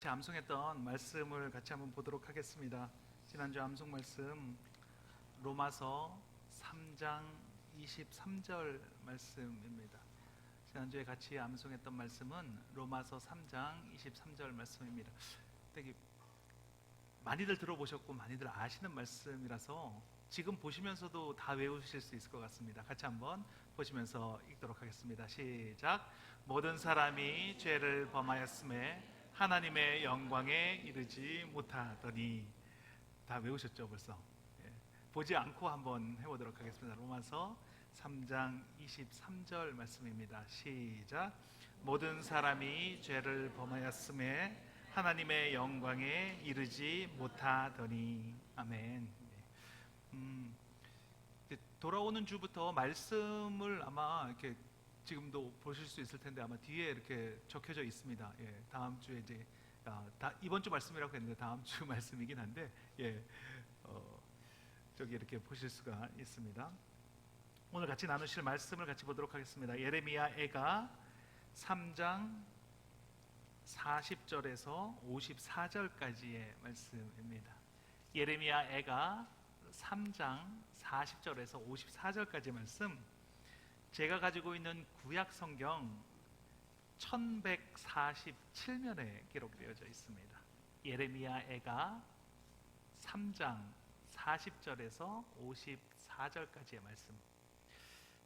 암송했던 말씀을 같이 한번 보도록 하겠습니다. 지난주 암송 말씀 로마서 3장 23절 말씀입니다. 지난주에 같이 암송했던 말씀은 로마서 3장 23절 말씀입니다. 되게 많이들 들어보셨고 많이들 아시는 말씀이라서 지금 보시면서도 다 외우실 수 있을 것 같습니다. 같이 한번 보시면서 읽도록 하겠습니다. 시작. 모든 사람이 죄를 범하였음에 하나님의 영광에 이르지 못하더니. 다 외우셨죠 벌써? 예. 보지 않고 한번 해보도록 하겠습니다. 로마서 3장 23절 말씀입니다. 시작. 모든 사람이 죄를 범하였음에 하나님의 영광에 이르지 못하더니. 아멘. 돌아오는 주부터 말씀을 아마 이렇게 지금도 보실 수 있을 텐데 아마 뒤에 이렇게 적혀져 있습니다. 예, 다음 주에 이제 이번 주 말씀이라고 했는데 다음 주 말씀이긴 한데 저기 이렇게 보실 수가 있습니다. 오늘 같이 나누실 말씀을 같이 보도록 하겠습니다. 예레미야 애가 3장 40절에서 54절까지의 말씀입니다. 예레미야 애가 3장 40절에서 54절까지 말씀, 제가 가지고 있는 구약 성경 1147면에 기록되어져 있습니다. 예레미야 애가 3장 40절에서 54절까지의 말씀,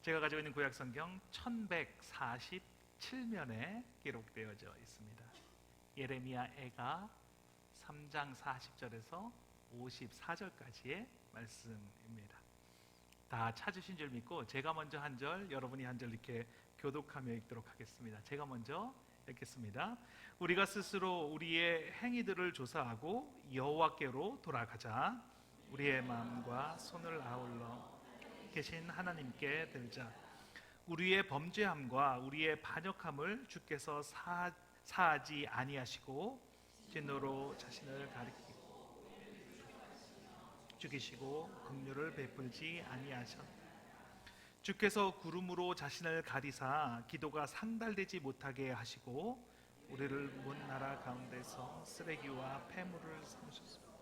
제가 가지고 있는 구약 성경 1147면에 기록되어져 있습니다. 예레미야 애가 3장 40절에서 54절까지의 말씀입니다. 다 찾으신 줄 믿고 제가 먼저 한 절, 여러분이 한 절 이렇게 교독하며 읽도록 하겠습니다. 제가 먼저 읽겠습니다. 우리가 스스로 우리의 행위들을 조사하고 여호와께로 돌아가자. 우리의 마음과 손을 아울러 계신 하나님께 들자. 우리의 범죄함과 우리의 반역함을 주께서 사하지 아니하시고 진노로 자신을 가리키고 죽이시고 긍휼을 베풀지 아니하셨다. 주께서 구름으로 자신을 가리사 기도가 상달되지 못하게 하시고 우리를 문 나라 가운데서 쓰레기와 폐물을 삼으셨습니다.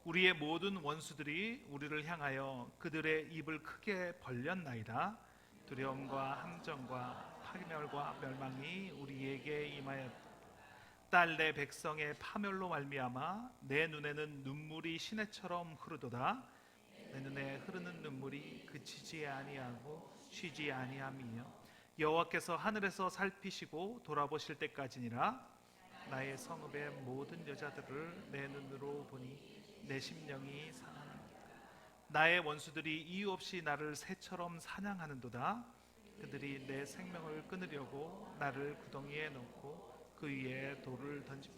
우리의 모든 원수들이 우리를 향하여 그들의 입을 크게 벌렸나이다. 두려움과 함정과 파멸과 멸망이 우리에게 임하였다. 딸 내 백성의 파멸로 말미암아 내 눈에는 눈물이 시내처럼 흐르도다. 내 눈에 흐르는 눈물이 그치지 아니하고 쉬지 아니함이며 여호와께서 하늘에서 살피시고 돌아보실 때까지니라. 나의 성읍의 모든 여자들을 내 눈으로 보니 내 심령이 상하나이다. 나의 원수들이 이유 없이 나를 새처럼 사냥하는도다. 그들이 내 생명을 끊으려고 나를 구덩이에 넣고 그 위에 돌을 던지고.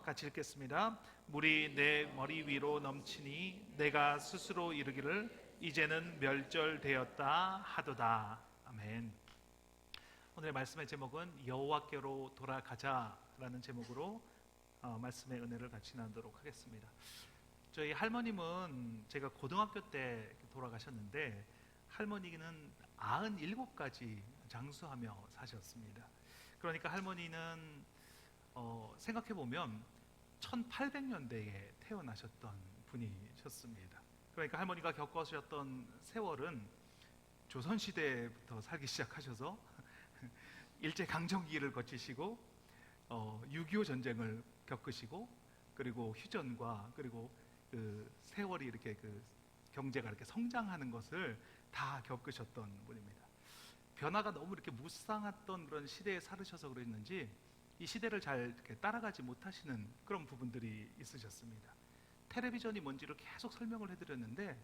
같이 읽겠습니다. 물이 내 머리 위로 넘치니 내가 스스로 이르기를 이제는 멸절되었다 하도다. 아멘. 오늘의 말씀의 제목은 여호와께로 돌아가자라는 제목으로 말씀의 은혜를 같이 나누도록 하겠습니다. 저희 할머님은 제가 고등학교 때 돌아가셨는데 할머니는 97가지 장수하며 사셨습니다. 그러니까 할머니는 생각해보면 1800년대에 태어나셨던 분이셨습니다. 그러니까 할머니가 겪으셨던 세월은 조선시대부터 살기 시작하셔서 일제강점기를 거치시고 6.25 전쟁을 겪으시고 그리고 휴전과 그리고 그 세월이 이렇게 그 경제가 이렇게 성장하는 것을 다 겪으셨던 분입니다. 변화가 너무 이렇게 무쌍했던 그런 시대에 살으셔서 그랬는지 이 시대를 잘 이렇게 따라가지 못하시는 그런 부분들이 있으셨습니다. 텔레비전이 뭔지를 계속 설명을 해드렸는데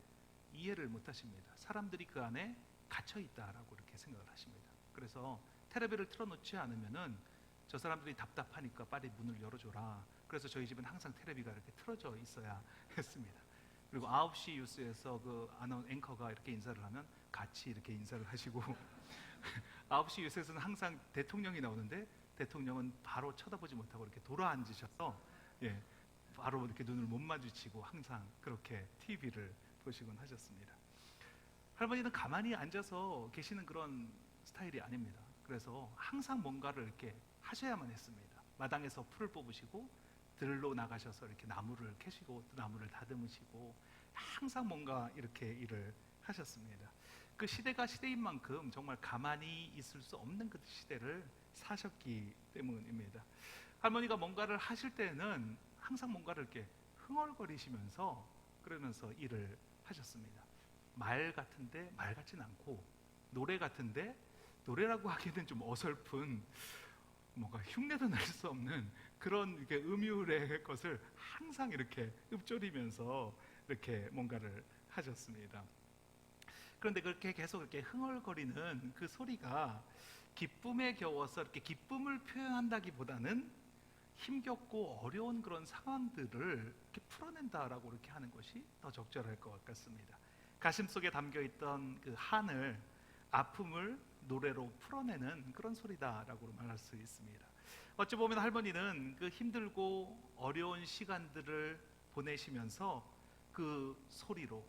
이해를 못하십니다. 사람들이 그 안에 갇혀 있다라고 이렇게 생각을 하십니다. 그래서 텔레비를 틀어놓지 않으면은 저 사람들이 답답하니까 빨리 문을 열어줘라. 그래서 저희 집은 항상 텔레비가 이렇게 틀어져 있어야 했습니다. 그리고 9시 뉴스에서 그 앵커가 이렇게 인사를 하면 같이 이렇게 인사를 하시고 9시 뉴스에서는 항상 대통령이 나오는데 대통령은 바로 쳐다보지 못하고 이렇게 돌아 앉으셔서 바로 이렇게 눈을 못 마주치고 항상 그렇게 TV를 보시곤 하셨습니다. 할머니는 가만히 앉아서 계시는 그런 스타일이 아닙니다. 그래서 항상 뭔가를 이렇게 하셔야만 했습니다. 마당에서 풀을 뽑으시고 들로 나가셔서 이렇게 나무를 캐시고 또 나무를 다듬으시고 항상 뭔가 이렇게 일을 하셨습니다. 그 시대가 시대인 만큼 정말 가만히 있을 수 없는 그 시대를 사셨기 때문입니다. 할머니가 뭔가를 하실 때는 항상 뭔가를 이렇게 흥얼거리시면서 그러면서 일을 하셨습니다. 말 같은데 말 같진 않고, 노래 같은데 노래라고 하기에는 좀 어설픈, 뭔가 흉내도 낼 수 없는 그런 이렇게 음율의 것을 항상 이렇게 읊조리면서 이렇게 뭔가를 하셨습니다. 그런데 그렇게 계속 이렇게 흥얼거리는 그 소리가 기쁨에 겨워서 이렇게 기쁨을 표현한다기보다는 힘겹고 어려운 그런 상황들을 이렇게 풀어낸다라고 이렇게 하는 것이 더 적절할 것 같습니다. 가심 속에 담겨 있던 그 한을, 아픔을 노래로 풀어내는 그런 소리다라고 말할 수 있습니다. 어찌 보면 할머니는 그 힘들고 어려운 시간들을 보내시면서 그 소리로,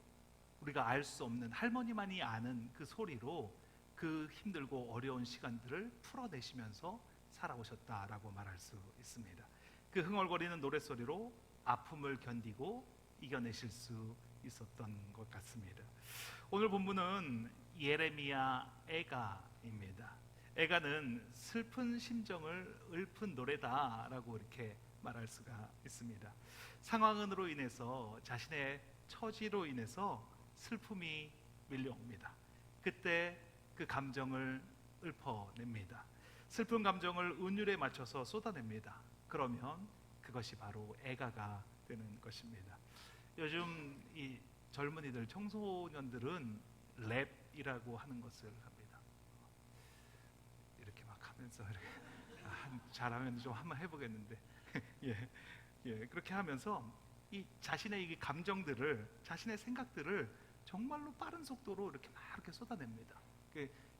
우리가 알 수 없는, 할머니만이 아는 그 소리로 그 힘들고 어려운 시간들을 풀어내시면서 살아오셨다라고 말할 수 있습니다. 그 흥얼거리는 노랫소리로 아픔을 견디고 이겨내실 수 있었던 것 같습니다. 오늘 본문은 예레미야 애가입니다. 애가는 슬픈 심정을 읊은 노래다라고 이렇게 말할 수가 있습니다. 상황으로 인해서, 자신의 처지로 인해서 슬픔이 밀려옵니다. 그때 그 감정을 읊어냅니다. 슬픈 감정을 은율에 맞춰서 쏟아냅니다. 그러면 그것이 바로 애가가 되는 것입니다. 요즘 이 젊은이들, 청소년들은 랩이라고 하는 것을 합니다. 이렇게 막 하면서 잘하면 좀 한번 해보겠는데 그렇게 하면서 이 자신의 이 감정들을, 자신의 생각들을 정말로 빠른 속도로 이렇게 막 이렇게 쏟아냅니다.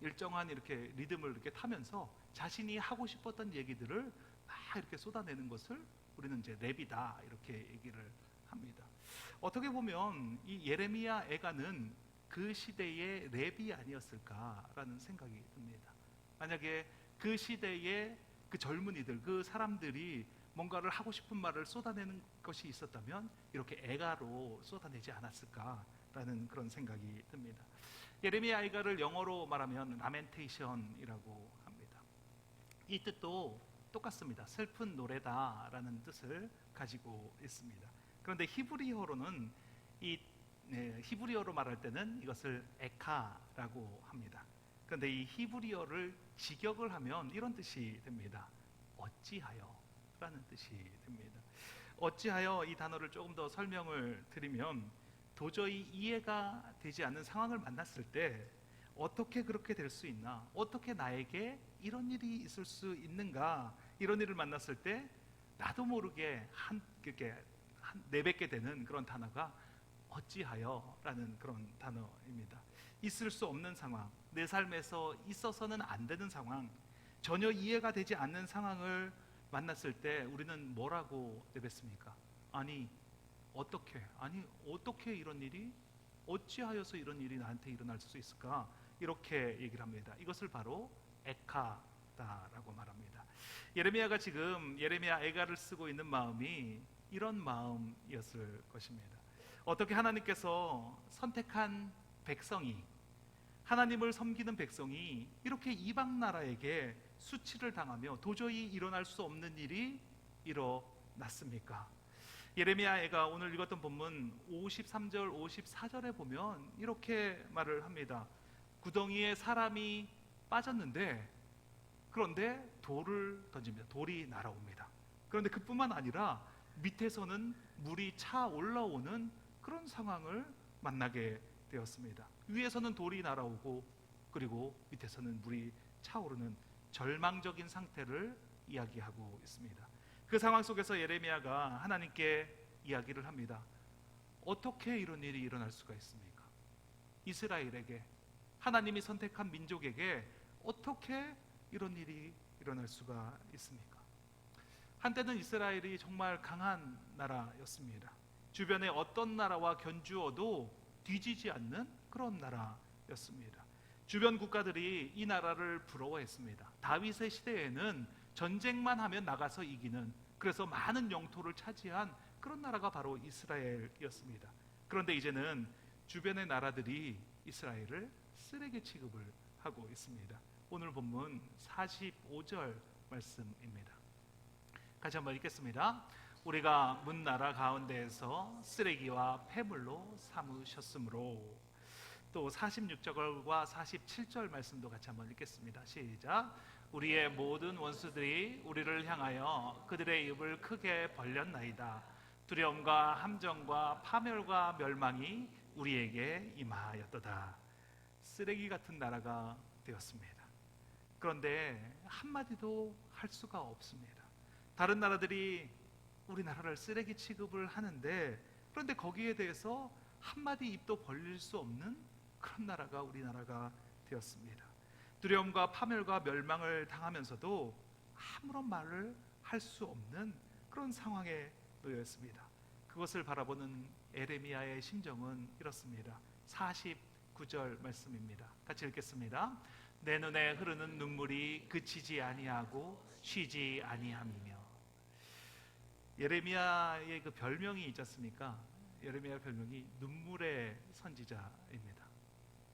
일정한 이렇게 리듬을 이렇게 타면서 자신이 하고 싶었던 얘기들을 막 이렇게 쏟아내는 것을 우리는 이제 랩이다 이렇게 얘기를 합니다. 어떻게 보면 이 예레미야 애가는 그 시대의 랩이 아니었을까라는 생각이 듭니다. 만약에 그 시대의 그 젊은이들, 그 사람들이 뭔가를 하고 싶은 말을 쏟아내는 것이 있었다면 이렇게 애가로 쏟아내지 않았을까라는 그런 생각이 듭니다. 예레미야 애가를 영어로 말하면 라멘테이션이라고 합니다. 이 뜻도 똑같습니다. 슬픈 노래다라는 뜻을 가지고 있습니다. 그런데 히브리어로는 히브리어로 말할 때는 이것을 에카라고 합니다. 그런데 이 히브리어를 직역을 하면 이런 뜻이 됩니다. 어찌하여 라는 뜻이 됩니다. 어찌하여 이 단어를 조금 더 설명을 드리면, 도저히 이해가 되지 않는 상황을 만났을 때 어떻게 그렇게 될 수 있나, 어떻게 나에게 이런 일이 있을 수 있는가, 이런 일을 만났을 때 나도 모르게 내뱉게 되는 그런 단어가 어찌하여라는 그런 단어입니다. 있을 수 없는 상황, 내 삶에서 있어서는 안 되는 상황, 전혀 이해가 되지 않는 상황을 만났을 때 우리는 뭐라고 내뱉습니까? 어떻게 이런 일이, 어찌하여서 이런 일이 나한테 일어날 수 있을까? 이렇게 얘기를 합니다. 이것을 바로 에카다라고 말합니다. 예레미야가 지금 예레미야 애가를 쓰고 있는 마음이 이런 마음이었을 것입니다. 어떻게 하나님께서 선택한 백성이, 하나님을 섬기는 백성이 이렇게 이방 나라에게 수치를 당하며 도저히 일어날 수 없는 일이 일어났습니까? 예레미야 애가 오늘 읽었던 본문 53절 54절에 보면 이렇게 말을 합니다. 구덩이에 사람이 빠졌는데, 그런데 돌을 던집니다. 돌이 날아옵니다. 그런데 그뿐만 아니라 밑에서는 물이 차 올라오는 그런 상황을 만나게 되었습니다. 위에서는 돌이 날아오고 그리고 밑에서는 물이 차오르는 절망적인 상태를 이야기하고 있습니다. 그 상황 속에서 예레미야가 하나님께 이야기를 합니다. 어떻게 이런 일이 일어날 수가 있습니까? 이스라엘에게, 하나님이 선택한 민족에게 어떻게 이런 일이 일어날 수가 있습니까? 한때는 이스라엘이 정말 강한 나라였습니다. 주변에 어떤 나라와 견주어도 뒤지지 않는 그런 나라였습니다. 주변 국가들이 이 나라를 부러워했습니다. 다윗의 시대에는 전쟁만 하면 나가서 이기는 그래서 많은 영토를 차지한 그런 나라가 바로 이스라엘이었습니다. 그런데 이제는 주변의 나라들이 이스라엘을 쓰레기 취급을 하고 있습니다. 오늘 본문 45절 말씀입니다. 같이 한번 읽겠습니다. 우리가 문 나라 가운데에서 쓰레기와 폐물로 삼으셨으므로. 또 46절과 47절 말씀도 같이 한번 읽겠습니다. 시작. 우리의 모든 원수들이 우리를 향하여 그들의 입을 크게 벌렸나이다. 두려움과 함정과 파멸과 멸망이 우리에게 임하였도다. 쓰레기 같은 나라가 되었습니다. 그런데 한마디도 할 수가 없습니다. 다른 나라들이 우리나라를 쓰레기 취급을 하는데, 그런데 거기에 대해서 한마디 입도 벌릴 수 없는 그런 나라가 우리나라가 되었습니다. 두려움과 파멸과 멸망을 당하면서도 아무런 말을 할 수 없는 그런 상황에 놓였습니다. 그것을 바라보는 에레미야의 심정은 이렇습니다. 49절 말씀입니다. 같이 읽겠습니다. 내 눈에 흐르는 눈물이 그치지 아니하고 쉬지 아니함이며. 예레미야의 그 별명이 있지 않습니까? 예레미야의 별명이 눈물의 선지자입니다.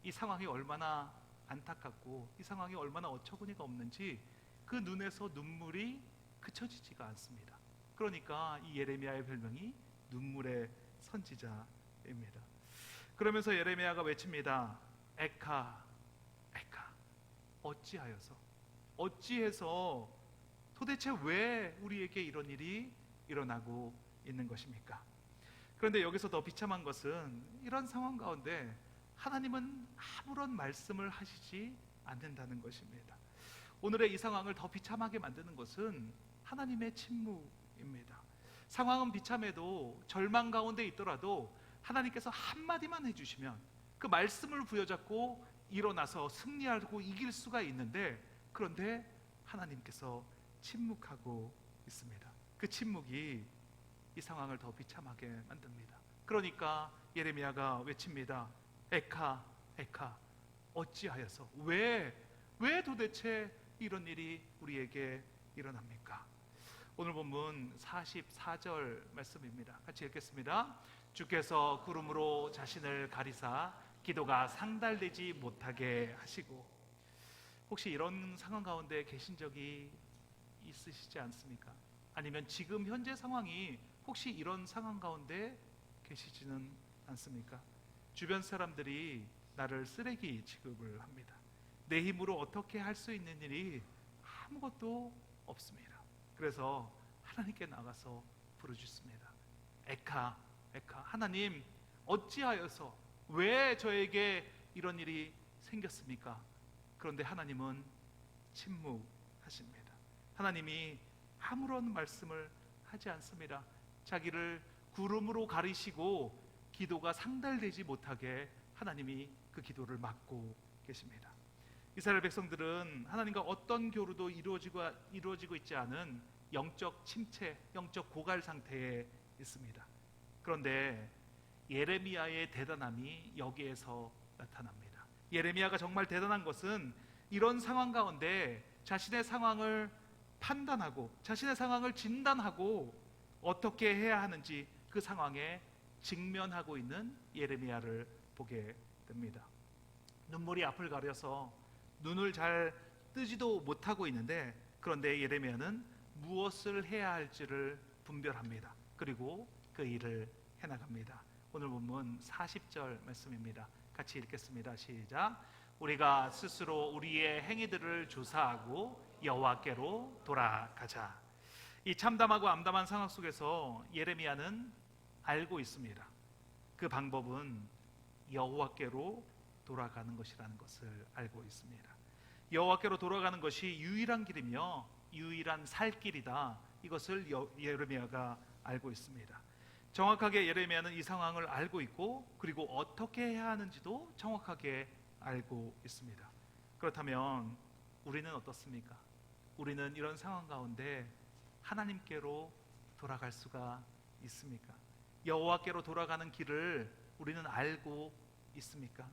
이 상황이 얼마나 안타깝고 이 상황이 얼마나 어처구니가 없는지 그 눈에서 눈물이 그쳐지지가 않습니다. 그러니까 이 예레미야의 별명이 눈물의 선지자입니다. 그러면서 예레미야가 외칩니다. 에카, 에카. 어찌해서 도대체 왜 우리에게 이런 일이 일어나고 있는 것입니까? 그런데 여기서 더 비참한 것은 이런 상황 가운데 하나님은 아무런 말씀을 하시지 않는다는 것입니다. 오늘의 이 상황을 더 비참하게 만드는 것은 하나님의 침묵입니다. 상황은 비참해도 절망 가운데 있더라도 하나님께서 한마디만 해주시면 그 말씀을 부여잡고 일어나서 승리하고 이길 수가 있는데, 그런데 하나님께서 침묵하고 있습니다. 그 침묵이 이 상황을 더 비참하게 만듭니다. 그러니까 예레미야가 외칩니다. 에카, 에카. 어찌하여서 왜 도대체 이런 일이 우리에게 일어납니까? 오늘 본문 44절 말씀입니다. 같이 읽겠습니다. 주께서 구름으로 자신을 가리사 기도가 상달되지 못하게 하시고. 혹시 이런 상황 가운데 계신 적이 있으시지 않습니까? 아니면 지금 현재 상황이 혹시 이런 상황 가운데 계시지는 않습니까? 주변 사람들이 나를 쓰레기 취급을 합니다. 내 힘으로 어떻게 할 수 있는 일이 아무것도 없습니다. 그래서 하나님께 나가서 부르짖습니다. 에카, 에카. 하나님, 어찌하여서 왜 저에게 이런 일이 생겼습니까? 그런데 하나님은 침묵하십니다. 하나님이 아무런 말씀을 하지 않습니다. 자기를 구름으로 가리시고 기도가 상달되지 못하게 하나님이 그 기도를 막고 계십니다. 이스라엘 백성들은 하나님과 어떤 교류도 이루어지고 있지 않은 영적 침체, 영적 고갈 상태에 있습니다. 그런데 예레미야의 대단함이 여기에서 나타납니다. 예레미야가 정말 대단한 것은 이런 상황 가운데 자신의 상황을 판단하고 자신의 상황을 진단하고 어떻게 해야 하는지 그 상황에 직면하고 있는 예레미야를 보게 됩니다. 눈물이 앞을 가려서 눈을 잘 뜨지도 못하고 있는데, 그런데 예레미야는 무엇을 해야 할지를 분별합니다. 그리고 그 일을 해나갑니다. 오늘 본문 40절 말씀입니다. 같이 읽겠습니다. 시작. 우리가 스스로 우리의 행위들을 조사하고 여호와께로 돌아가자. 이 참담하고 암담한 상황 속에서 예레미야는 알고 있습니다. 그 방법은 여호와께로 돌아가는 것이라는 것을 알고 있습니다. 여호와께로 돌아가는 것이 유일한 길이며 유일한 살 길이다. 이것을 예레미야가 알고 있습니다. 정확하게 예레미야는 이 상황을 알고 있고, 그리고 어떻게 해야 하는지도 정확하게 알고 있습니다. 그렇다면 우리는 어떻습니까? 우리는 이런 상황 가운데 하나님께로 돌아갈 수가 있습니까? 여호와께로 돌아가는 길을 우리는 알고 있습니까?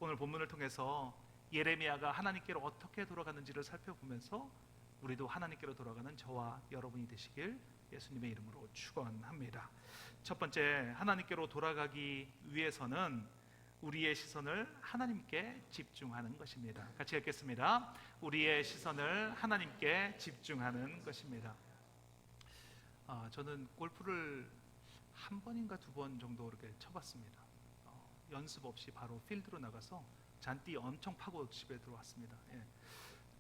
오늘 본문을 통해서 예레미야가 하나님께로 어떻게 돌아가는지를 살펴보면서 우리도 하나님께로 돌아가는 저와 여러분이 되시길 예수님의 이름으로 축원합니다. 첫 번째, 하나님께로 돌아가기 위해서는 우리의 시선을 하나님께 집중하는 것입니다. 같이 읽겠습니다. 우리의 시선을 하나님께 집중하는 것입니다. 저는 골프를 한 번인가 두 번 정도 이렇게 쳐봤습니다. 연습 없이 바로 필드로 나가서 잔디 엄청 파고 집에 들어왔습니다.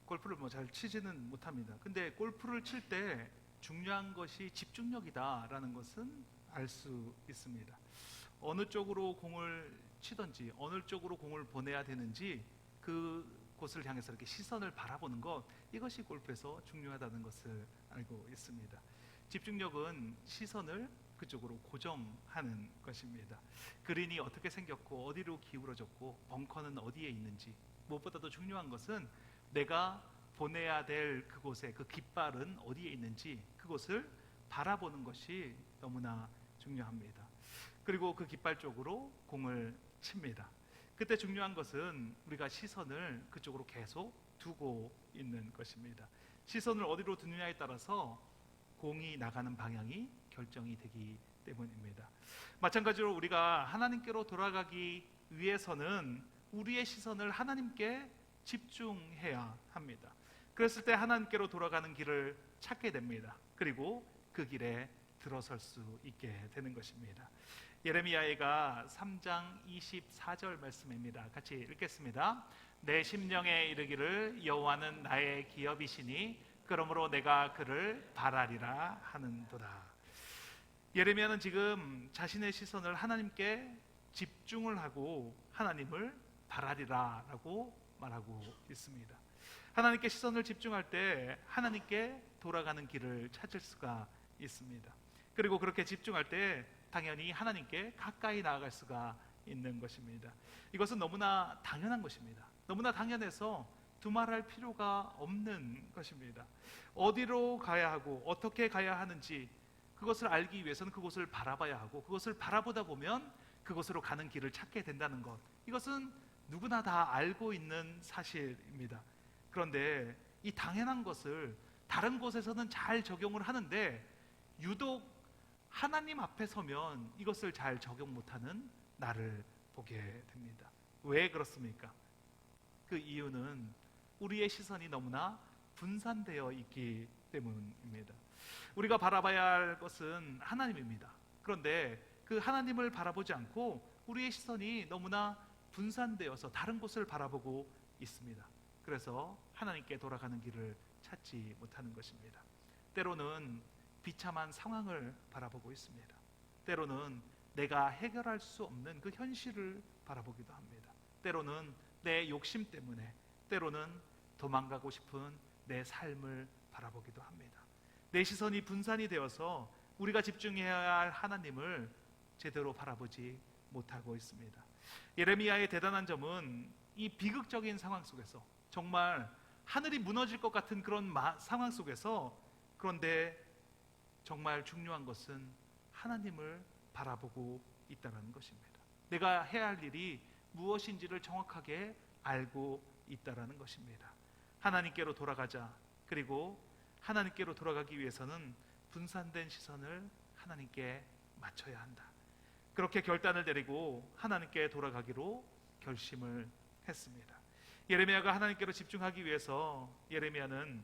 골프를 뭐 잘 치지는 못합니다. 근데 골프를 칠 때 중요한 것이 집중력이다라는 것은 알 수 있습니다. 어느 쪽으로 공을 치든지 어느 쪽으로 공을 보내야 되는지 그곳을 향해서 이렇게 시선을 바라보는 것, 이것이 골프에서 중요하다는 것을 알고 있습니다. 집중력은 시선을 그쪽으로 고정하는 것입니다. 그린이 어떻게 생겼고 어디로 기울어졌고 벙커는 어디에 있는지, 무엇보다도 중요한 것은 내가 보내야 될 그곳에 그 깃발은 어디에 있는지 그곳을 바라보는 것이 너무나 중요합니다. 그리고 그 깃발 쪽으로 공을 칩니다. 그때 중요한 것은 우리가 시선을 그쪽으로 계속 두고 있는 것입니다. 시선을 어디로 두느냐에 따라서 공이 나가는 방향이 결정이 되기 때문입니다. 마찬가지로 우리가 하나님께로 돌아가기 위해서는 우리의 시선을 하나님께 집중해야 합니다. 그랬을 때 하나님께로 돌아가는 길을 찾게 됩니다. 그리고 그 길에 들어설 수 있게 되는 것입니다. 예레미야가 3장 24절 말씀입니다. 같이 읽겠습니다. 내 심령에 이르기를 여호와는 나의 기업이시니 그러므로 내가 그를 바라리라 하는도다. 예레미야는 지금 자신의 시선을 하나님께 집중을 하고 하나님을 바라리라 라고 말하고 있습니다. 하나님께 시선을 집중할 때 하나님께 돌아가는 길을 찾을 수가 있습니다. 그리고 그렇게 집중할 때 당연히 하나님께 가까이 나아갈 수가 있는 것입니다. 이것은 너무나 당연한 것입니다. 너무나 당연해서 두말할 필요가 없는 것입니다. 어디로 가야 하고 어떻게 가야 하는지 그것을 알기 위해서는 그곳을 바라봐야 하고, 그것을 바라보다 보면 그곳으로 가는 길을 찾게 된다는 것, 이것은 누구나 다 알고 있는 사실입니다. 그런데 이 당연한 것을 다른 곳에서는 잘 적용을 하는데 유독 하나님 앞에 서면 이것을 잘 적용 못하는 나를 보게 됩니다. 왜 그렇습니까? 그 이유는 우리의 시선이 너무나 분산되어 있기 때문입니다. 우리가 바라봐야 할 것은 하나님입니다. 그런데 그 하나님을 바라보지 않고 우리의 시선이 너무나 분산되어서 다른 곳을 바라보고 있습니다. 그래서 하나님께 돌아가는 길을 찾지 못하는 것입니다. 때로는 비참한 상황을 바라보고 있습니다. 때로는 내가 해결할 수 없는 그 현실을 바라보기도 합니다. 때로는 내 욕심 때문에, 때로는 도망가고 싶은 내 삶을 바라보기도 합니다. 내 시선이 분산이 되어서 우리가 집중해야 할 하나님을 제대로 바라보지 못하고 있습니다. 예레미야의 대단한 점은 이 비극적인 상황 속에서, 정말 하늘이 무너질 것 같은 그런 상황 속에서, 그런데 정말 중요한 것은 하나님을 바라보고 있다는 것입니다. 내가 해야 할 일이 무엇인지를 정확하게 알고 있다는 것입니다. 하나님께로 돌아가자. 그리고 하나님께로 돌아가기 위해서는 분산된 시선을 하나님께 맞춰야 한다. 그렇게 결단을 내리고 하나님께 돌아가기로 결심을 했습니다. 예레미야가 하나님께로 집중하기 위해서 예레미야는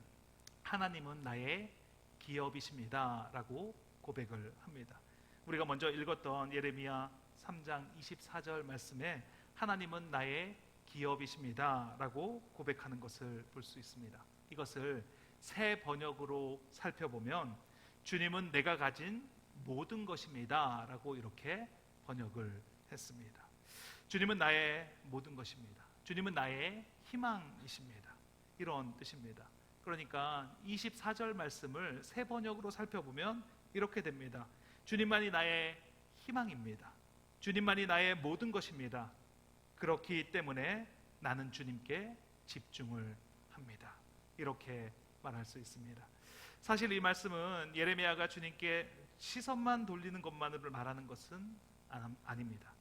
하나님은 나의 기업이십니다 라고 고백을 합니다. 우리가 먼저 읽었던 예레미야 3장 24절 말씀에 하나님은 나의 기업이십니다 라고 고백하는 것을 볼 수 있습니다. 이것을 새 번역으로 살펴보면 주님은 내가 가진 모든 것입니다 라고 이렇게 번역을 했습니다. 주님은 나의 모든 것입니다. 주님은 나의 희망이십니다. 이런 뜻입니다. 그러니까 24절 말씀을 새 번역으로 살펴보면 이렇게 됩니다. 주님만이 나의 희망입니다. 주님만이 나의 모든 것입니다. 그렇기 때문에 나는 주님께 집중을 합니다. 이렇게 말할 수 있습니다. 사실 이 말씀은 예레미야가 주님께 시선만 돌리는 것만으로 말하는 것은 아닙니다.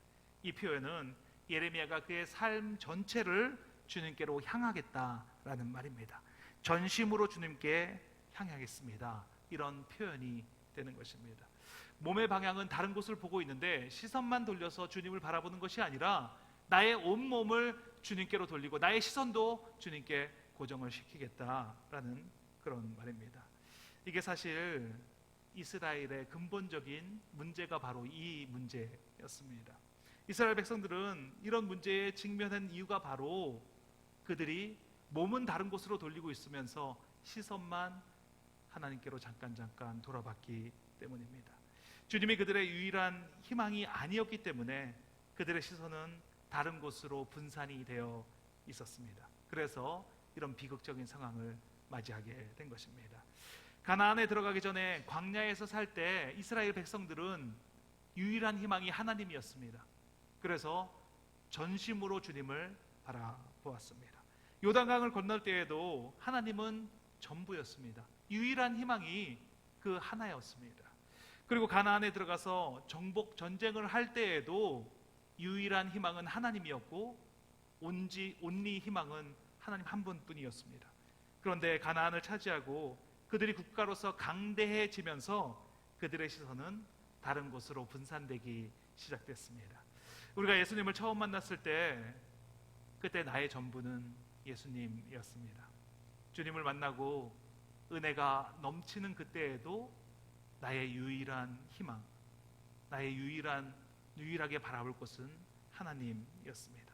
이 표현은 예레미야가 그의 삶 전체를 주님께로 향하겠다라는 말입니다. 전심으로 주님께 향하겠습니다. 이런 표현이 되는 것입니다. 몸의 방향은 다른 곳을 보고 있는데 시선만 돌려서 주님을 바라보는 것이 아니라 나의 온몸을 주님께로 돌리고 나의 시선도 주님께 고정을 시키겠다라는 그런 말입니다. 이게 사실 이스라엘의 근본적인 문제가 바로 이 문제였습니다. 이스라엘 백성들은 이런 문제에 직면한 이유가 바로 그들이 몸은 다른 곳으로 돌리고 있으면서 시선만 하나님께로 잠깐 돌아봤기 때문입니다. 주님이 그들의 유일한 희망이 아니었기 때문에 그들의 시선은 다른 곳으로 분산이 되어 있었습니다. 그래서 이런 비극적인 상황을 맞이하게 된 것입니다. 가나안에 들어가기 전에 광야에서 살 때 이스라엘 백성들은 유일한 희망이 하나님이었습니다. 그래서 전심으로 주님을 바라보았습니다. 요단강을 건널 때에도 하나님은 전부였습니다. 유일한 희망이 그 하나였습니다. 그리고 가나안에 들어가서 정복 전쟁을 할 때에도 유일한 희망은 하나님이었고 온리 희망은 하나님 한 분뿐이었습니다. 그런데 가나안을 차지하고 그들이 국가로서 강대해지면서 그들의 시선은 다른 곳으로 분산되기 시작됐습니다. 우리가 예수님을 처음 만났을 때 그때 나의 전부는 예수님이었습니다. 주님을 만나고 은혜가 넘치는 그때에도 나의 유일한 희망, 나의 유일하게 바라볼 곳은 하나님이었습니다.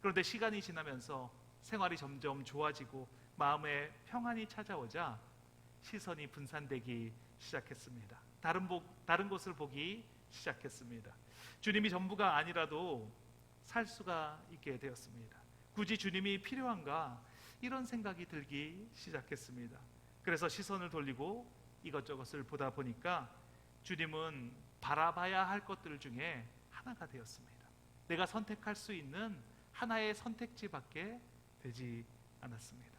그런데 시간이 지나면서 생활이 점점 좋아지고 마음에 평안이 찾아오자 시선이 분산되기 시작했습니다. 다른 곳을 보기 시작했습니다. 주님이 전부가 아니라도 살 수가 있게 되었습니다. 굳이 주님이 필요한가? 이런 생각이 들기 시작했습니다. 그래서 시선을 돌리고 이것저것을 보다 보니까 주님은 바라봐야 할 것들 중에 하나가 되었습니다. 내가 선택할 수 있는 하나의 선택지밖에 되지 않았습니다.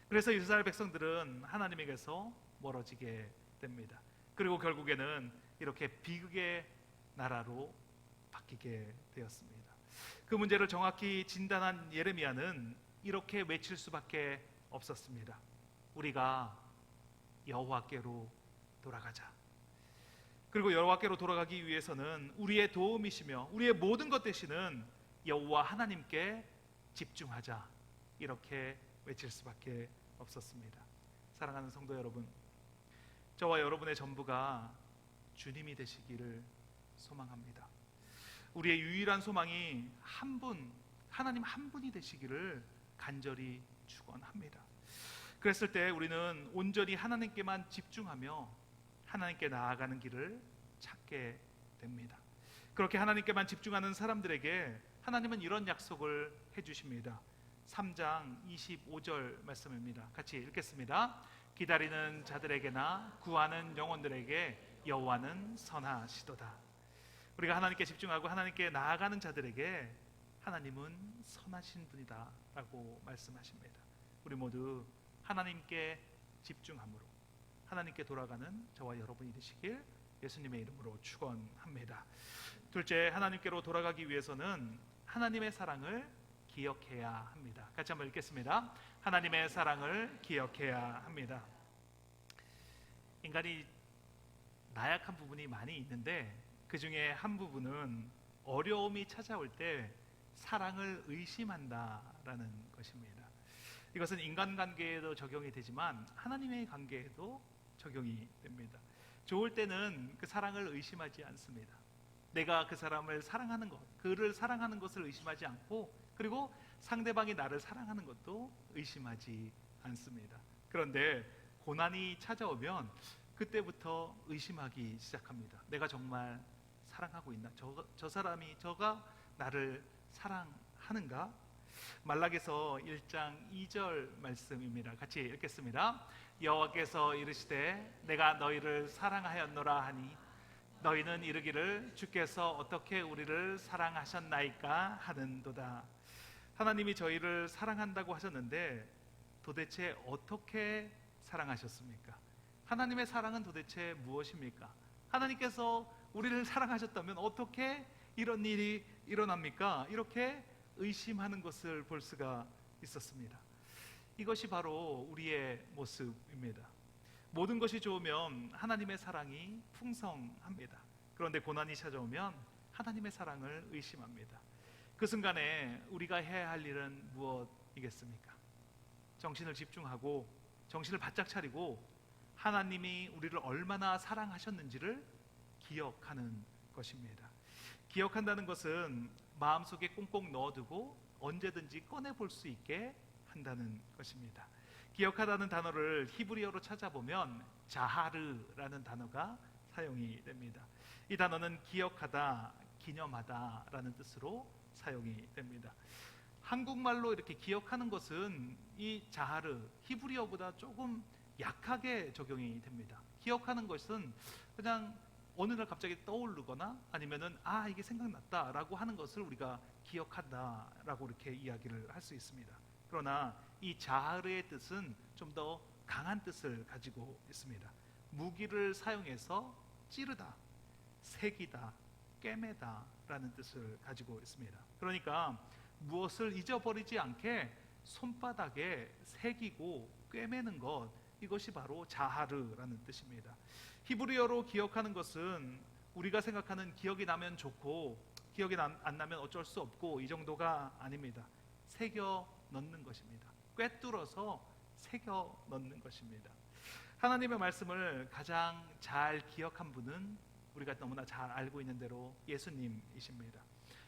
그래서 이스라엘 백성들은 하나님에게서 멀어지게 됩니다. 그리고 결국에는 이렇게 비극의 나라로 바뀌게 되었습니다. 그 문제를 정확히 진단한 예레미야는 이렇게 외칠 수밖에 없었습니다. 우리가 여호와께로 돌아가자. 그리고 여호와께로 돌아가기 위해서는 우리의 도움이시며 우리의 모든 것 되시는 여호와 하나님께 집중하자. 이렇게 외칠 수밖에 없었습니다. 사랑하는 성도 여러분, 저와 여러분의 전부가 주님이 되시기를 소망합니다. 우리의 유일한 소망이 한 분, 하나님 한 분이 되시기를 간절히 축원합니다. 그랬을 때 우리는 온전히 하나님께만 집중하며 하나님께 나아가는 길을 찾게 됩니다. 그렇게 하나님께만 집중하는 사람들에게 하나님은 이런 약속을 해주십니다. 3장 25절 말씀입니다. 같이 읽겠습니다. 기다리는 자들에게나 구하는 영혼들에게 여호와는 선하시도다. 우리가 하나님께 집중하고 하나님께 나아가는 자들에게 하나님은 선하신 분이다 라고 말씀하십니다. 우리 모두 하나님께 집중함으로 하나님께 돌아가는 저와 여러분이 되시길 예수님의 이름으로 축원합니다. 둘째, 하나님께로 돌아가기 위해서는 하나님의 사랑을 기억해야 합니다. 같이 한번 읽겠습니다. 하나님의 사랑을 기억해야 합니다. 인간이 나약한 부분이 많이 있는데 그 중에 한 부분은 어려움이 찾아올 때 사랑을 의심한다라는 것입니다. 이것은 인간관계에도 적용이 되지만 하나님의 관계에도 적용이 됩니다. 좋을 때는 그 사랑을 의심하지 않습니다. 내가 그 사람을 사랑하는 것, 그를 사랑하는 것을 의심하지 않고, 그리고 상대방이 나를 사랑하는 것도 의심하지 않습니다. 그런데 고난이 찾아오면 그때부터 의심하기 시작합니다. 내가 정말 사랑하고 있나? 저가 나를 사랑하는가? 말라기서 1장 2절 말씀입니다. 같이 읽겠습니다. 여호와께서 이르시되 내가 너희를 사랑하였노라 하니 너희는 이르기를 주께서 어떻게 우리를 사랑하셨나이까 하는도다. 하나님이 저희를 사랑한다고 하셨는데 도대체 어떻게 사랑하셨습니까? 하나님의 사랑은 도대체 무엇입니까? 하나님께서 우리를 사랑하셨다면 어떻게 이런 일이 일어납니까? 이렇게 의심하는 것을 볼 수가 있었습니다. 이것이 바로 우리의 모습입니다. 모든 것이 좋으면 하나님의 사랑이 풍성합니다. 그런데 고난이 찾아오면 하나님의 사랑을 의심합니다. 그 순간에 우리가 해야 할 일은 무엇이겠습니까? 정신을 집중하고 정신을 바짝 차리고 하나님이 우리를 얼마나 사랑하셨는지를 기억하는 것입니다. 기억한다는 것은 마음속에 꽁꽁 넣어두고 언제든지 꺼내볼 수 있게 한다는 것입니다. 기억하다는 단어를 히브리어로 찾아보면 자하르라는 단어가 사용이 됩니다. 이 단어는 기억하다, 기념하다 라는 뜻으로 사용이 됩니다. 한국말로 이렇게 기억하는 것은 이 자하르, 히브리어보다 조금 약하게 적용이 됩니다. 기억하는 것은 그냥 어느 날 갑자기 떠오르거나 아니면은 이게 생각났다라고 하는 것을 우리가 기억한다라고 이렇게 이야기를 할 수 있습니다. 그러나 이 자하르의 뜻은 좀 더 강한 뜻을 가지고 있습니다. 무기를 사용해서 찌르다, 새기다, 꿰매다 라는 뜻을 가지고 있습니다. 그러니까 무엇을 잊어버리지 않게 손바닥에 새기고 꿰매는 것, 이것이 바로 자하르라는 뜻입니다. 히브리어로 기억하는 것은 우리가 생각하는 기억이 나면 좋고 기억이 안 나면 어쩔 수 없고 이 정도가 아닙니다. 새겨 넣는 것입니다. 꿰뚫어서 새겨 넣는 것입니다. 하나님의 말씀을 가장 잘 기억한 분은 우리가 너무나 잘 알고 있는 대로 예수님이십니다.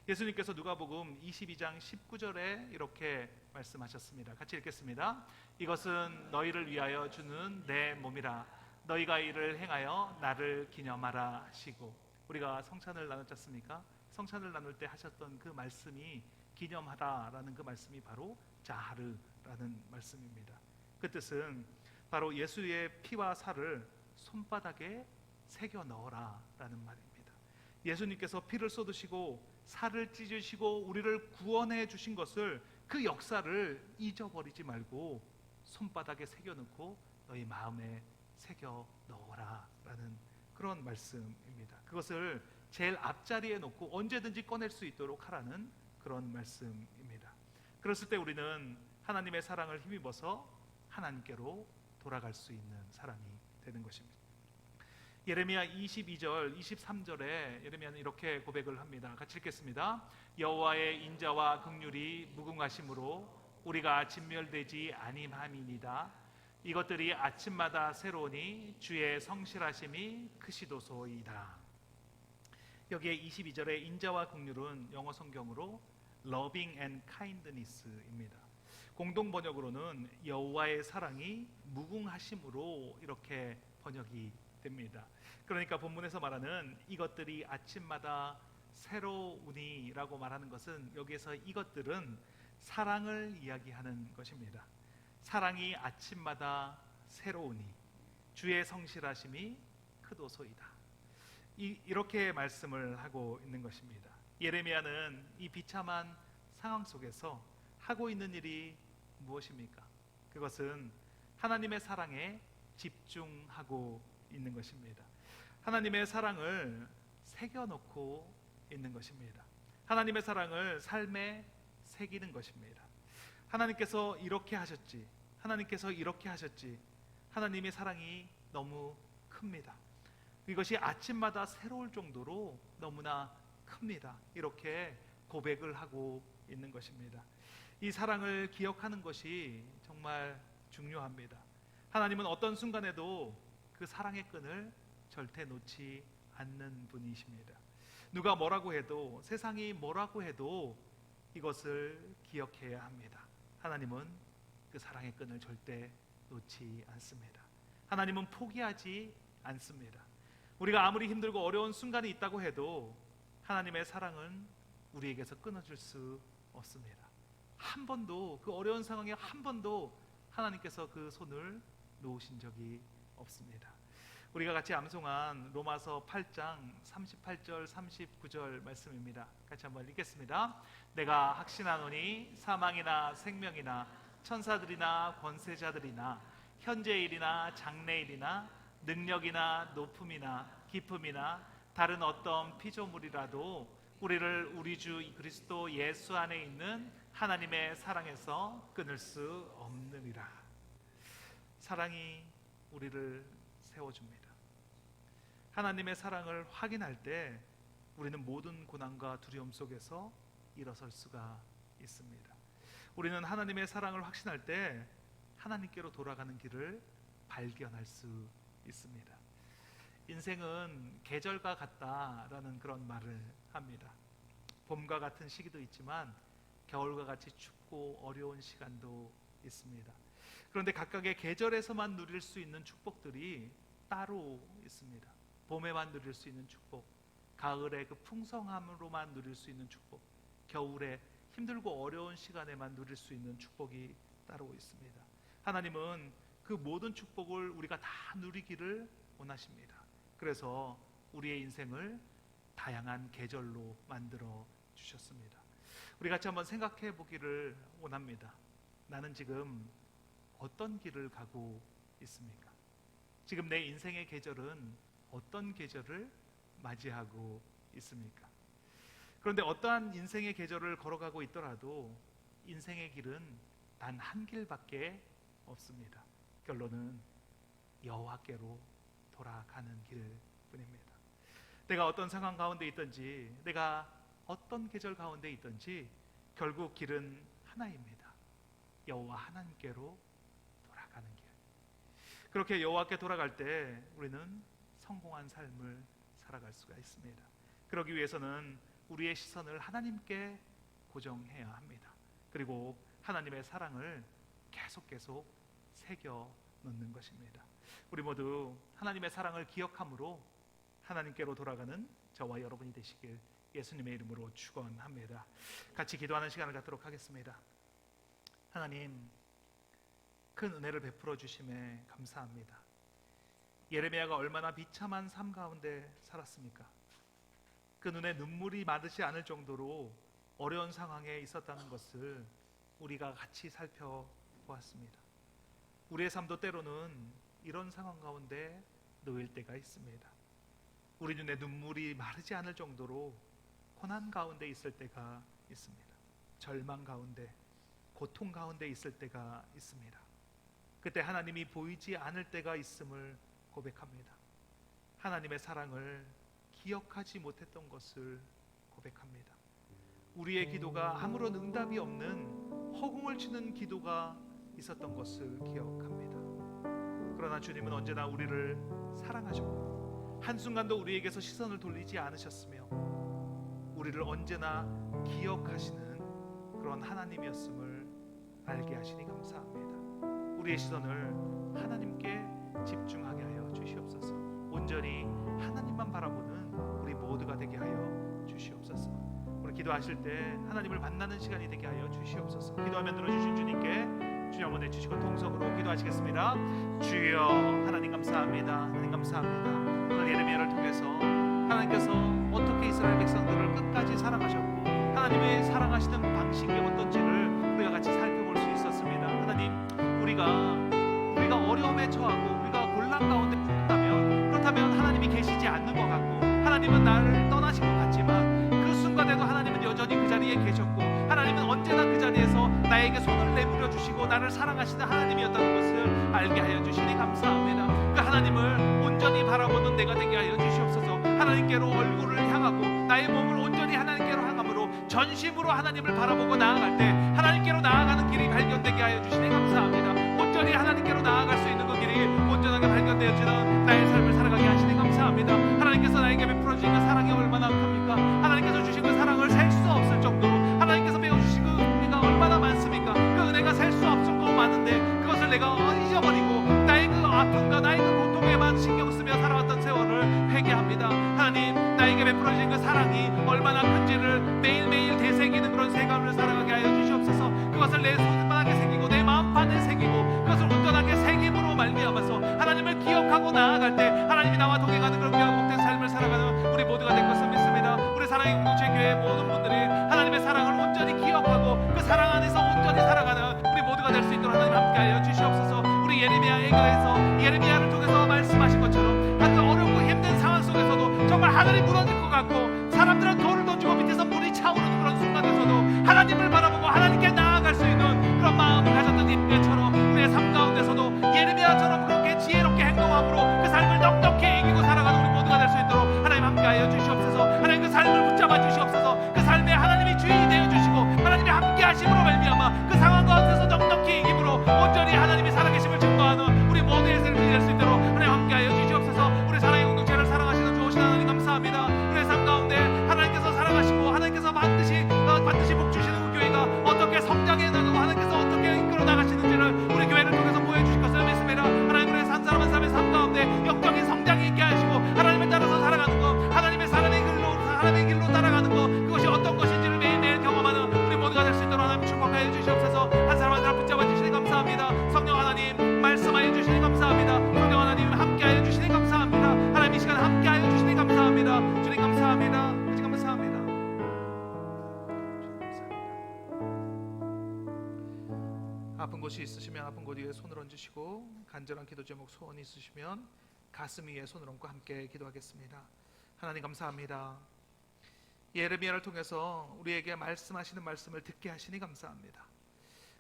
예수님께서 누가복음 22장 19절에 이렇게 말씀하셨습니다. 같이 읽겠습니다. 이것은 너희를 위하여 주는 내 몸이라. 너희가 이를 행하여 나를 기념하라 하시고. 우리가 성찬을 나눴지 않습니까? 성찬을 나눌 때 하셨던 그 말씀이 기념하라라는 그 말씀이 바로 자하르라는 말씀입니다. 그 뜻은 바로 예수의 피와 살을 손바닥에 새겨 넣어라 라는 말입니다. 예수님께서 피를 쏟으시고 살을 찢으시고 우리를 구원해 주신 것을, 그 역사를 잊어버리지 말고 손바닥에 새겨 넣고 너희 마음에 새겨 넣어라 라는 그런 말씀입니다. 그것을 제일 앞자리에 놓고 언제든지 꺼낼 수 있도록 하라는 그런 말씀입니다. 그랬을 때 우리는 하나님의 사랑을 힘입어서 하나님께로 돌아갈 수 있는 사람이 되는 것입니다. 예레미야 22절, 23절에 예레미야는 이렇게 고백을 합니다. 같이 읽겠습니다. 여호와의 인자와 긍휼이 무궁하심으로 우리가 진멸되지 아니함이니이다. 이것들이 아침마다 새로우니 주의 성실하심이 크시도소이다. 여기에 22절의 인자와 긍휼은 영어 성경으로 loving and kindness입니다. 공동 번역으로는 여호와의 사랑이 무궁하심으로 이렇게 번역이 됩니다. 그러니까 본문에서 말하는 이것들이 아침마다 새로우니라고 말하는 것은, 여기에서 이것들은 사랑을 이야기하는 것입니다. 사랑이 아침마다 새로우니 주의 성실하심이 크도소이다. 이렇게 말씀을 하고 있는 것입니다. 예레미야는 이 비참한 상황 속에서 하고 있는 일이 무엇입니까? 그것은 하나님의 사랑에 집중하고 있는 것입니다. 하나님의 사랑을 새겨놓고 있는 것입니다. 하나님의 사랑을 삶에 새기는 것입니다. 하나님께서 이렇게 하셨지, 하나님께서 이렇게 하셨지, 하나님의 사랑이 너무 큽니다. 이것이 아침마다 새로울 정도로 너무나 큽니다. 이렇게 고백을 하고 있는 것입니다. 이 사랑을 기억하는 것이 정말 중요합니다. 하나님은 어떤 순간에도 그 사랑의 끈을 절대 놓지 않는 분이십니다. 누가 뭐라고 해도, 세상이 뭐라고 해도 이것을 기억해야 합니다. 하나님은 그 사랑의 끈을 절대 놓지 않습니다. 하나님은 포기하지 않습니다. 우리가 아무리 힘들고 어려운 순간이 있다고 해도 하나님의 사랑은 우리에게서 끊어질 수 없습니다. 한 번도, 그 어려운 상황에 한 번도 하나님께서 그 손을 놓으신 적이 없습니다. 우리가 같이 암송한 로마서 8장 38절 39절 말씀입니다. 같이 한번 읽겠습니다. 내가 확신하노니 사망이나 생명이나 천사들이나 권세자들이나 현재일이나 장래일이나 능력이나 높음이나 깊음이나 다른 어떤 피조물이라도 우리를 우리 주 그리스도 예수 안에 있는 하나님의 사랑에서 끊을 수 없느니라. 사랑이 우리를 세워줍니다. 하나님의 사랑을 확인할 때 우리는 모든 고난과 두려움 속에서 일어설 수가 있습니다. 우리는 하나님의 사랑을 확신할 때 하나님께로 돌아가는 길을 발견할 수 있습니다. 인생은 계절과 같다라는 그런 말을 합니다. 봄과 같은 시기도 있지만 겨울과 같이 춥고 어려운 시간도 있습니다. 그런데 각각의 계절에서만 누릴 수 있는 축복들이 따로 있습니다. 봄에만 누릴 수 있는 축복, 가을의 그 풍성함으로만 누릴 수 있는 축복, 겨울에 힘들고 어려운 시간에만 누릴 수 있는 축복이 따로 있습니다. 하나님은 그 모든 축복을 우리가 다 누리기를 원하십니다. 그래서 우리의 인생을 다양한 계절로 만들어 주셨습니다. 우리 같이 한번 생각해 보기를 원합니다. 나는 지금 어떤 길을 가고 있습니까? 지금 내 인생의 계절은 어떤 계절을 맞이하고 있습니까? 그런데 어떠한 인생의 계절을 걸어가고 있더라도 인생의 길은 단 한 길밖에 없습니다. 결론은 여호와께로 돌아가는 길뿐입니다. 내가 어떤 상황 가운데 있든지, 내가 어떤 계절 가운데 있든지 결국 길은 하나입니다. 여호와 하나님께로 돌아가는 길. 그렇게 여호와께 돌아갈 때 우리는 성공한 삶을 살아갈 수가 있습니다. 그러기 위해서는 우리의 시선을 하나님께 고정해야 합니다. 그리고 하나님의 사랑을 계속 새겨 넣는 것입니다. 우리 모두 하나님의 사랑을 기억함으로 하나님께로 돌아가는 저와 여러분이 되시길 예수님의 이름으로 축원합니다. 같이 기도하는 시간을 갖도록 하겠습니다. 하나님, 큰 은혜를 베풀어 주심에 감사합니다. 예레미야가 얼마나 비참한 삶 가운데 살았습니까? 그 눈에 눈물이 마르지 않을 정도로 어려운 상황에 있었다는 것을 우리가 같이 살펴보았습니다. 우리의 삶도 때로는 이런 상황 가운데 놓일 때가 있습니다. 우리 눈에 눈물이 마르지 않을 정도로 고난 가운데 있을 때가 있습니다. 절망 가운데, 고통 가운데 있을 때가 있습니다. 그때 하나님이 보이지 않을 때가 있음을 고백합니다. 하나님의 사랑을 기억하지 못했던 것을 고백합니다. 우리의 기도가 아무런 응답이 없는 허공을 치는 기도가 있었던 것을 기억합니다. 그러나 주님은 언제나 우리를 사랑하셨고 한순간도 우리에게서 시선을 돌리지 않으셨으며 우리를 언제나 기억하시는 그런 하나님이었음을 알게 하시니 감사합니다. 우리의 시선을 하나님께 집중하게 하여 주시옵소서. 온전히 하나님만 바라보는 우리 모두가 되게 하여 주시옵소서. 우리 기도하실 때 하나님을 만나는 시간이 되게 하여 주시옵소서. 기도하면 들어주신 주님께 주여 한번 내주시고 동성으로 기도하시겠습니다. 주여, 하나님 감사합니다. 하나님 감사합니다. 오늘 예레미야를 통해서 하나님께서 어떻게 이스라엘 백성들을 끝까지 사랑하셨고 하나님의 사랑하시는 방식이 어떤지를 우리가 같이 살펴볼 수 있었습니다. 하나님, 우리가 어려움에 처하고 우리가 곤란 가운데 그렇다면 하나님이 계시지 않는 것 같고 하나님은 나를 떠나신 것 같지만 그 순간에도 하나님은 여전히 그 자리에 계셨고 하나님은 언제나 그 자리에서 나에게 손을 내밀어 주시고 나를 사랑하시는 하나님이었다는 것을 알게 하여 주시니 감사합니다. 그 하나님을 온전히 바라보는 내가 되게 하여 주시옵소서. 하나님께로 얼굴을 향하고 나의 몸을 온전히 하나님께로 향함으로 전심으로 하나님을 바라보고 나아갈 때 하나님께로 나아가는 길이 발견되게 하여 주시니 감사합니다. 온전히 하나님께로 나아갈 수 있는 그 길이 온전하게 발견되어지는 나의 삶을 살아가게 하시니 감사합니다. 하나님께서 나에게 베풀어 주신 그 사랑이 얼마나 큽니까? 하나님께서 주신 그 사랑을 셀 수 없을 정도로 하나님께서 베어주신 그 은혜가 얼마나 많습니까? 그 은혜가 셀 수 없을 정도로 많은데 그것을 내가 잊어버리고 나의 그 아픔과 나의 그 고통에만 신경 쓰며 살아왔던 세월을 회개합니다. 하나님, 나에게 베풀어 주신 그 사랑이 얼마나 큰지를 매일매일 되새기는 그런 생활을 살아가게 하여 주시옵소서. 그것을 내 손바닥에 새기고 내 마음판에 새기고 그것을 온전하게 새김으로 말미암아서 하나님을 기억하고 나아갈 때 하나님이 나와 동행하는 그런 귀한 복된 삶을 살아가는 우리 모두가 될 것을 믿습니다. 우리 사랑의 공동체 교회 모든 분들이 하나님의 사랑을 온전히 기억하고 그 사랑 안에서 온전히 살아가는 우리 모두가 될 수 있도록 하나님 함께하여 주시옵소서. 우리 예레미야에 의해서 예레미야를 통해서 말씀하신 것처럼 그 어렵고 힘든 상황 속에서도 정말 하늘이 무너질 것 같고 사람들은 돌을 던지고 밑에서 물이 차오르는 그런 순간에서도 하나님을 바라보고 하나님께 곳이 있으시면 아픈 곳 위에 손을 얹으시고, 간절한 기도 제목 소원이 있으시면 가슴 위에 손을 얹고 함께 기도하겠습니다. 하나님 감사합니다. 예레미야를 통해서 우리에게 말씀하시는 말씀을 듣게 하시니 감사합니다.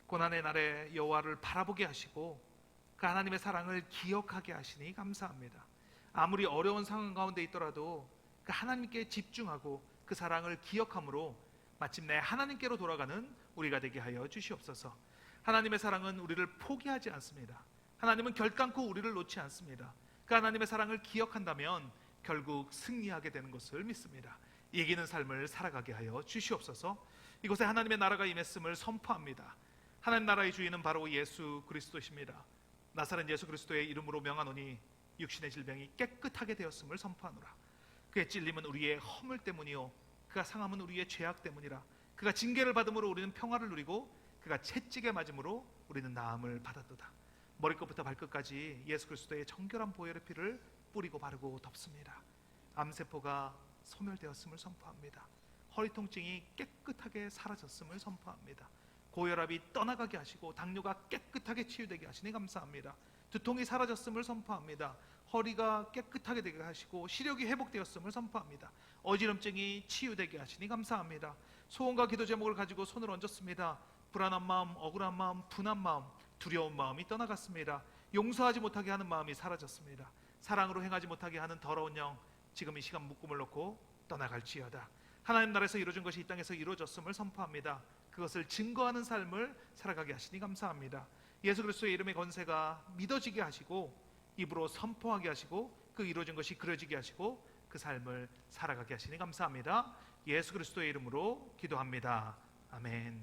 고난의 날에 여호와를 바라보게 하시고 그 하나님의 사랑을 기억하게 하시니 감사합니다. 아무리 어려운 상황 가운데 있더라도 그 하나님께 집중하고 그 사랑을 기억함으로 마침내 하나님께로 돌아가는 우리가 되게 하여 주시옵소서. 하나님의 사랑은 우리를 포기하지 않습니다. 하나님은 결단코 우리를 놓지 않습니다. 그 하나님의 사랑을 기억한다면 결국 승리하게 되는 것을 믿습니다. 이기는 삶을 살아가게 하여 주시옵소서. 이곳에 하나님의 나라가 임했음을 선포합니다. 하나님 나라의 주인은 바로 예수 그리스도십니다. 나사렛 예수 그리스도의 이름으로 명하노니 육신의 질병이 깨끗하게 되었음을 선포하노라. 그의 찔림은 우리의 허물 때문이요 그가 상함은 우리의 죄악 때문이라. 그가 징계를 받음으로 우리는 평화를 누리고 그가 채찍에 맞음으로 우리는 나음을 받았도다. 머리끝부터 발끝까지 예수 그리스도의 정결한 보혈의 피를 뿌리고 바르고 덮습니다. 암세포가 소멸되었음을 선포합니다. 허리 통증이 깨끗하게 사라졌음을 선포합니다. 고혈압이 떠나가게 하시고 당뇨가 깨끗하게 치유되게 하시니 감사합니다. 두통이 사라졌음을 선포합니다. 허리가 깨끗하게 되게 하시고 시력이 회복되었음을 선포합니다. 어지럼증이 치유되게 하시니 감사합니다. 소원과 기도 제목을 가지고 손을 얹었습니다. 불안한 마음, 억울한 마음, 분한 마음, 두려운 마음이 떠나갔습니다. 용서하지 못하게 하는 마음이 사라졌습니다. 사랑으로 행하지 못하게 하는 더러운 영, 지금 이 시간 묶음을 놓고 떠나갈지어다. 하나님 나라에서 이루어진 것이 이 땅에서 이루어졌음을 선포합니다. 그것을 증거하는 삶을 살아가게 하시니 감사합니다. 예수 그리스도의 이름의 권세가 믿어지게 하시고 입으로 선포하게 하시고 그 이루어진 것이 그려지게 하시고 그 삶을 살아가게 하시니 감사합니다. 예수 그리스도의 이름으로 기도합니다. 아멘.